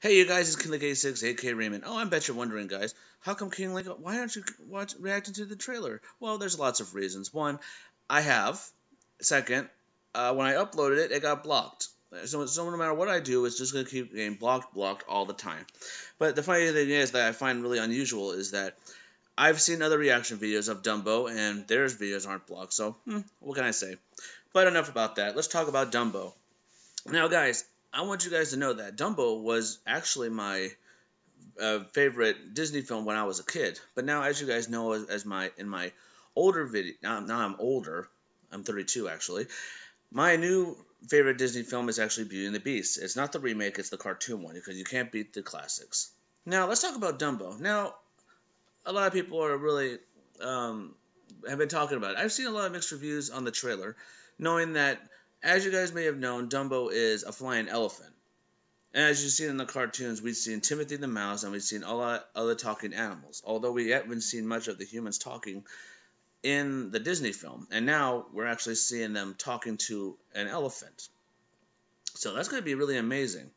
Hey, you guys, it's King Link 86, aka Raymond. Oh, I bet you're wondering, guys, how come King Link, why aren't you reacting to the trailer? Well, there's lots of reasons. One, I have. Second, when I uploaded it, it got blocked. So no matter what I do, it's just going to keep getting blocked all the time. But the funny thing is that I find really unusual is that I've seen other reaction videos of Dumbo, and their videos aren't blocked. So, what can I say? But enough about that. Let's talk about Dumbo. Now, guys, I want you guys to know that Dumbo was actually my favorite Disney film when I was a kid. But now, as you guys know, as my in my older video, now I'm older. I'm 32 actually. My new favorite Disney film is actually Beauty and the Beast. It's not the remake; it's the cartoon one because you can't beat the classics. Now, let's talk about Dumbo. Now, a lot of people are really have been talking about it. I've seen a lot of mixed reviews on the trailer, knowing that, as you guys may have known, Dumbo is a flying elephant. And as you've seen in the cartoons, we've seen Timothy the Mouse and we've seen a lot of other talking animals, although we haven't seen much of the humans talking in the Disney film. And now we're actually seeing them talking to an elephant. So that's going to be really amazing.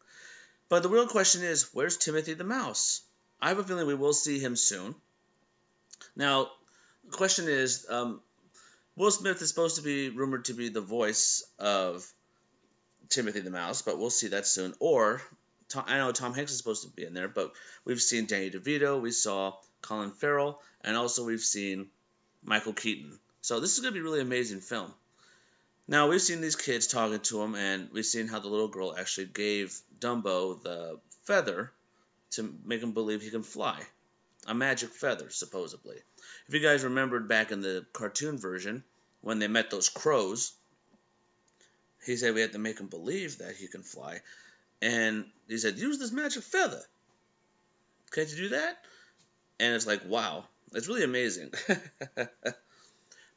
But the real question is, where's Timothy the Mouse? I have a feeling we will see him soon. Now, the question is, Will Smith is supposed to be rumored to be the voice of Timothy the Mouse, but we'll see that soon. Or, I know Tom Hanks is supposed to be in there, but we've seen Danny DeVito, we saw Colin Farrell, and also we've seen Michael Keaton. So this is going to be a really amazing film. Now, we've seen these kids talking to him, and we've seen how the little girl actually gave Dumbo the feather to make him believe he can fly. A magic feather, supposedly. If you guys remembered back in the cartoon version, when they met those crows, he said we had to make him believe that he can fly. And he said, use this magic feather. Can't you do that? And it's like, wow. It's really amazing.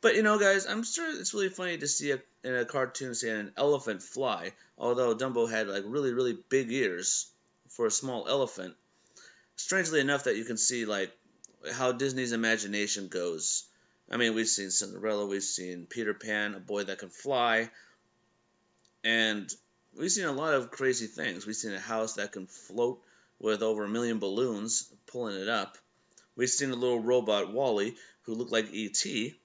But, guys, I'm sure it's really funny to see in a cartoon seeing an elephant fly. Although Dumbo had, like, really, really big ears for a small elephant. Strangely enough that you can see, like, how Disney's imagination goes. I mean, we've seen Cinderella, we've seen Peter Pan, a boy that can fly, and we've seen a lot of crazy things. We've seen a house that can float with over 1 million balloons pulling it up. We've seen a little robot, Wally, who looked like E.T.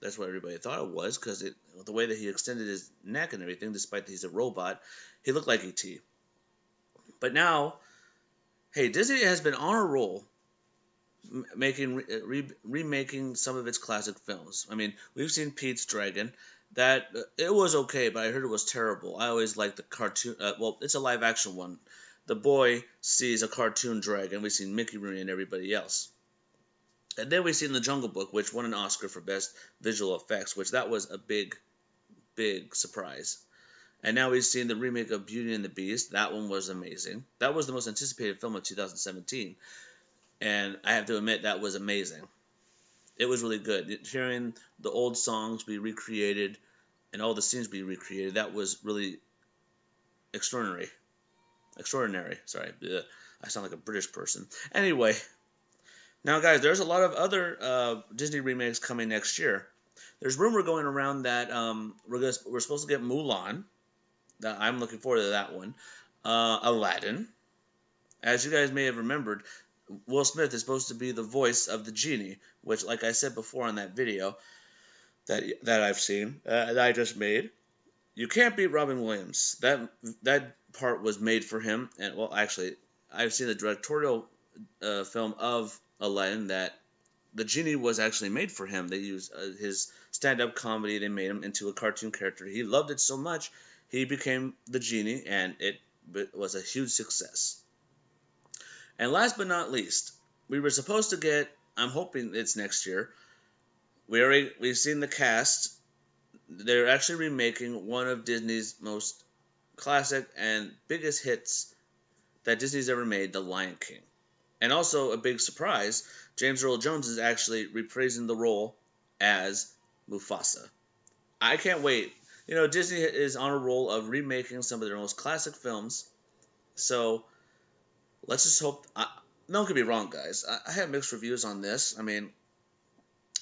That's what everybody thought it was, because the way that he extended his neck and everything, despite that he's a robot, he looked like E.T. But now, hey, Disney has been on a roll remaking some of its classic films. I mean, we've seen Pete's Dragon. That it was okay, but I heard it was terrible. I always liked the cartoon. Well, it's a live action one. The boy sees a cartoon dragon. We've seen Mickey Rooney and everybody else. And then we've seen The Jungle Book, which won an Oscar for Best Visual Effects, which that was a big, big surprise. And now we've seen the remake of Beauty and the Beast. That one was amazing. That was the most anticipated film of 2017. And I have to admit, that was amazing. It was really good. Hearing the old songs be recreated and all the scenes be recreated, that was really extraordinary. Sorry. I sound like a British person. Anyway, now, guys, there's a lot of other Disney remakes coming next year. There's rumor going around that we're supposed to get Mulan. I'm looking forward to that one. Aladdin. As you guys may have remembered, Will Smith is supposed to be the voice of the genie, which, like I said before on that video that I've seen, that I just made, you can't beat Robin Williams. That part was made for him, and well, actually, I've seen the directorial film of Aladdin that the genie was actually made for him. They used his stand-up comedy. They made him into a cartoon character. He loved it so much, he became the genie, and it was a huge success. And last but not least, we were supposed to get, I'm hoping it's next year, we've seen the cast. They're actually remaking one of Disney's most classic and biggest hits that Disney's ever made, The Lion King. And also, a big surprise, James Earl Jones is actually reprising the role as Mufasa. I can't wait. Disney is on a roll of remaking some of their most classic films. So, let's just hope. No one could be wrong, guys. I have mixed reviews on this. I mean,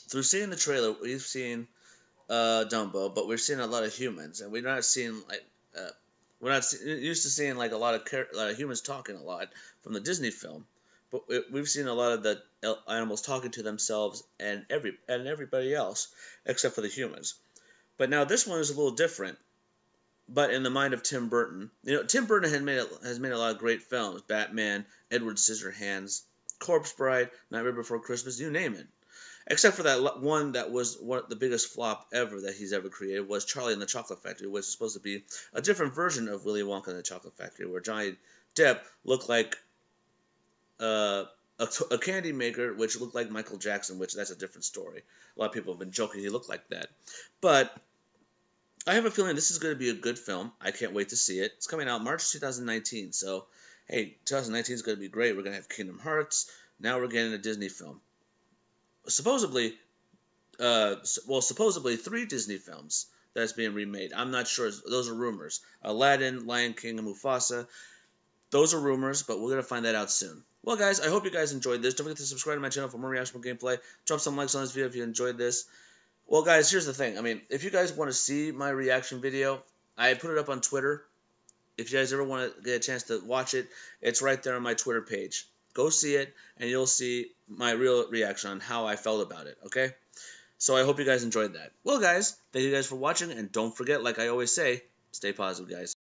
through seeing the trailer, we've seen Dumbo, but we've seen a lot of humans, and we're not seeing like We're not used to seeing like a lot of humans talking a lot from the Disney film, but we've seen a lot of the animals talking to themselves and everybody else except for the humans. But now this one is a little different. But in the mind of Tim Burton, Tim Burton has made a lot of great films: Batman, Edward Scissorhands, Corpse Bride, Nightmare Before Christmas, you name it. Except for that one that was the biggest flop ever that he's ever created was Charlie and the Chocolate Factory, which is supposed to be a different version of Willy Wonka and the Chocolate Factory, where Johnny Depp looked like a candy maker, which looked like Michael Jackson, which that's a different story. A lot of people have been joking he looked like that. But I have a feeling this is going to be a good film. I can't wait to see it. It's coming out March 2019, so hey, 2019 is going to be great. We're going to have Kingdom Hearts. Now we're getting a Disney film. Supposedly 3 Disney films that's being remade. I'm not sure. Those are rumors. Aladdin, Lion King, and Mufasa. Those are rumors, but we're going to find that out soon. Well, guys, I hope you guys enjoyed this. Don't forget to subscribe to my channel for more reaction gameplay. Drop some likes on this video if you enjoyed this. Well, guys, here's the thing. I mean, if you guys want to see my reaction video, I put it up on Twitter. If you guys ever want to get a chance to watch it, it's right there on my Twitter page. Go see it, and you'll see my real reaction on how I felt about it, okay? So I hope you guys enjoyed that. Well, guys, thank you guys for watching, and don't forget, like I always say, stay positive, guys.